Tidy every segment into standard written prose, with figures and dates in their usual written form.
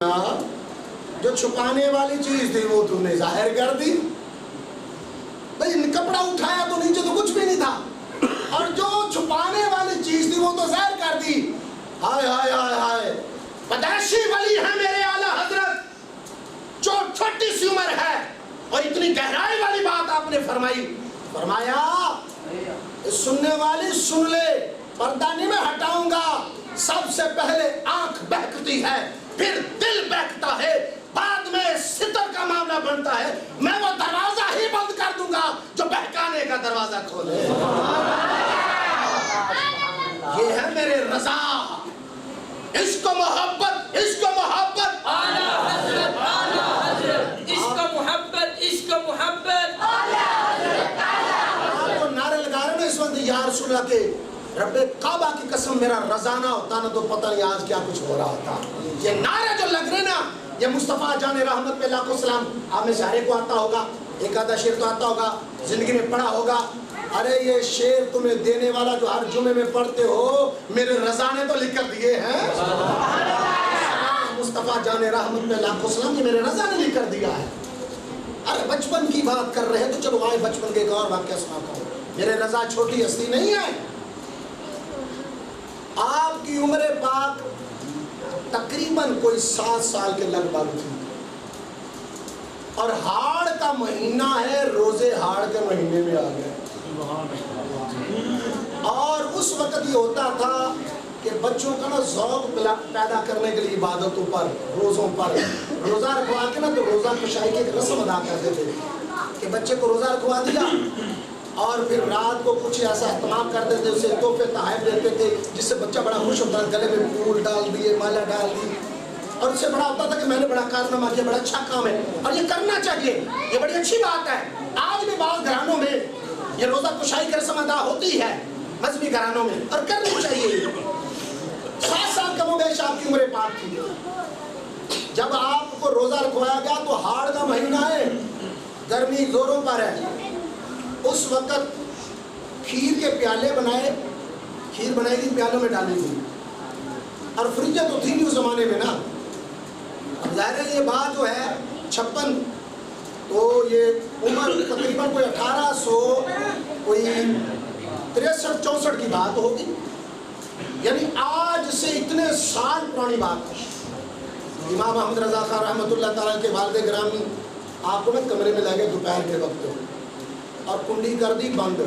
جو چھپانے والی چیز تھی وہ تم نے ظاہر کر دی. بھئی کپڑا اٹھایا تو نیچے تو کچھ بھی نہیں تھا، اور جو چھپانے والی چیز تھی وہ تو ظاہر کر دی. ہائے ہائے ہائے ہائے، پیدائشی ولی ہے میرے اعلیٰ حضرت، جو چھوٹی سی عمر ہے اور اتنی گہرائی والی بات آپ نے فرمائی. فرمایا سننے والی سن لے، پردہ نہیں میں ہٹاؤں گا. سب سے پہلے آنکھ بہکتی ہے، پھر دل بہکتا ہے، بعد میں ستر کا معاملہ بنتا ہے. میں وہ دروازہ ہی بند کر دوں گا جو بہکانے کا دروازہ کھولے. یہ ہے میرے رضا. عشق و محبت، عشق و محبت، اعلیٰ حضرت، اعلیٰ حضرت، عشق و محبت، عشق و محبت، اعلیٰ حضرت، اعلیٰ حضرت. آپ کو نعرے لگا رہے ہیں اس وقت یا رسول اللہ کے رب کعبہ کی قسم میرا رضا نہ ہوتا نا تو پتہ نہیں آج کیا کچھ ہو رہا تھا. یہ نعرے جو لگ رہے نا، یہ مصطفیٰ جان رحمت پہ لاکھوں سلام. آپ میں سارے کو آتا ہوگا، ایک آدھا شعر تو آتا ہوگا، زندگی میں پڑھا ہوگا. ارے یہ شعر تمہیں دینے والا جو ہر جمعے میں پڑھتے ہو میرے رضا نے تو لکھ کر دیے ہیں. مصطفیٰ جان رحمت پہ لاکھوں سلام، یہ میرے رضا نے لکھ کر دیا ہے. ارے بچپن کی بات کر رہے ہیں تو چلو آئے بچپن کے ایک اور واقعہ سناتا ہوں. میرے رضا چھوٹی ہستی نہیں ہے. آپ کی عمر پاک تقریباً کوئی 7 سال کے لگ بھگ تھی، اور ہاڑ کا مہینہ ہے، روزے ہاڑ کے مہینے میں آ گئے. اور اس وقت یہ ہوتا تھا کہ بچوں کا نا ذوق پیدا کرنے کے لیے عبادتوں پر، روزوں پر روزہ رکھوا کے نا تو روزہ کشائی کی ایک رسم ادا کرتے تھے کہ بچے کو روزہ رکھوا دیا اور پھر رات کو کچھ ایسا اہتمام کرتے تھے، اسے تحفے تحائف دیتے تھے جس سے بچہ بڑا خوش ہوتا ہے. گلے میں پھول ڈال دیے، مالا ڈال دی، اور اس سے بڑا ہوتا تھا کہ میں نے بڑا کارنامہ کیا، بڑا اچھا کام ہے اور یہ کرنا چاہیے، یہ بڑی اچھی بات ہے. آج بھی بعض گھرانوں میں یہ روزہ کشائی کی رسم ادا ہوتی ہے مذہبی گھرانوں میں، اور کرنی چاہیے. 7 سال کم و بیش آپ کی عمر پاک تھی جب آپ کو روزہ رکھوایا گیا. تو ہاڑ کا مہینہ ہے، گرمی زوروں پر ہے. اس وقت کھیر کے پیالے بنائے، کھیر بنائی گئی، پیالوں میں ڈالی گئی، اور فریجیں تو تھی نہیں اس زمانے میں نا. اب ظاہر ہے یہ بات جو ہے 56، تو یہ عمر تقریباً کوئی 1800 کوئی 63-64 کی بات ہوگی، یعنی آج سے اتنے سال پرانی بات ہے. امام احمد رضا خان رحمۃ اللہ تعالیٰ کے والد گرامی آپ کو نا کمرے میں لگے دوپہر کے وقت اور کنڈی کر دی بند،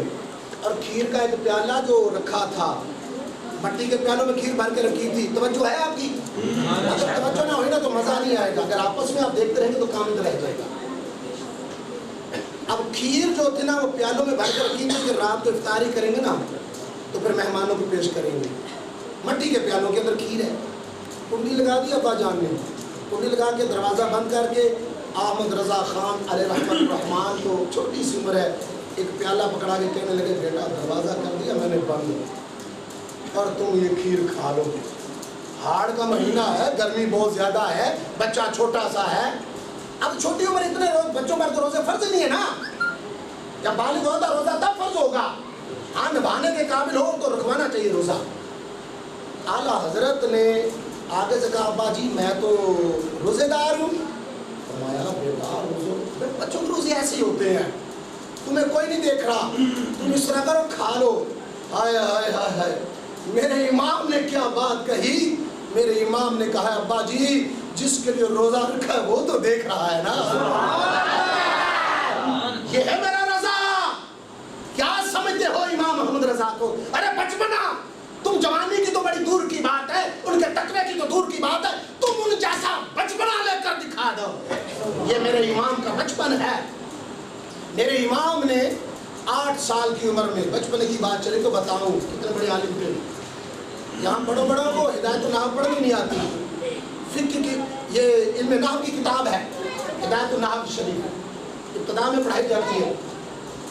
اور کھیر کا ایک پیالہ جو رکھا تھا، مٹی کے پیالوں میں کھیر بھر کے رکھی تھی. توجہ ہے آپ کی؟ اگر توجہ نہ ہوئی نا تو مزہ نہیں آئے گا. اگر آپس میں آپ دیکھتے رہیں گے تو کام رہ جائے گا. اب کھیر جو تھی نا وہ پیالوں میں بھر کے رکھی تھی کہ رات کو افطاری کریں گے نا تو پھر مہمانوں کو پیش کریں گے. مٹی کے پیالوں کے اندر کھیر ہے. کنڈی لگا دی ابا جان نے، کنڈی لگا کے دروازہ بند کر کے احمد رضا خان علیہ رحمۃ الرحمان کو چھوٹی سی عمر ہے، ایک پیالہ پکڑا کے کہنے لگے بیٹا دروازہ کر دیا میں نے بند، اور تم یہ کھیر کھا لو. ہاڑ کا مہینہ ہے، گرمی بہت زیادہ ہے، بچہ چھوٹا سا ہے. اب چھوٹی عمر اتنے بچوں پر تو روزے فرض نہیں ہے نا. جب بالغ ہوتا روزہ تب فرض ہوگا. ہاں نبھانے کے قابل ہو تو رکھوانا چاہیے روزہ. اعلیٰ حضرت نے آگے سے کہا ابا جی میں تو روزے دار ہوں. فرمایا بیٹا بچوں کے روزے ایسے ہی ہوتے ہیں، تمہیں کوئی نہیں دیکھ رہا، تم اس طرح کرو کھا لو. ہائے ہائے ہائے ہائے، میرے امام نے کیا بات کہی. میرے امام نے کہا ابا جی جس کے لیے روزہ رکھا ہے وہ تو دیکھ رہا ہے نا. یہ ہے میرا رضا. کیا سمجھتے ہو امام محمد رضا کو؟ ارے بچپنا، تم جوانی کی تو بڑی دور کی بات ہے، ان کے تقوی کی تو دور کی بات ہے، تم ان جیسا بچپنا لے کر دکھا دو. یہ میرے امام کا بچپن ہے. میرے امام نے 8 سال کی عمر میں، بچپن کی بات چلے تو بتاؤں کتنے بڑے عالم تھے. یہاں بڑوں کو ہدایت النحو پڑھنی نہیں آتی. فقہ کی یہ علم نحو کی کتاب ہے ہدایت النحو شریف، ابتدا میں پڑھائی جاتی ہے.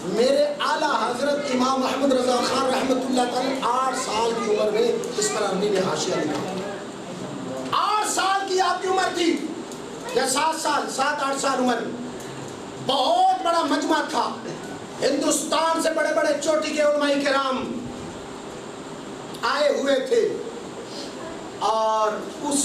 میرے اعلیٰ حضرت امام احمد رضا خان رحمۃ اللہ تعالی 8 سال کی عمر میں اس پر عربی میں حاشیہ لکھا. 8 سال کی آپ کی عمر تھی یا 7 سال، 7-8 سال عمر. بہت بڑا مجمع تھا، ہندوستان سے بڑے بڑے چوٹی کے علماء کرام آئے ہوئے تھے، اور اس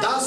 10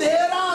13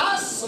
10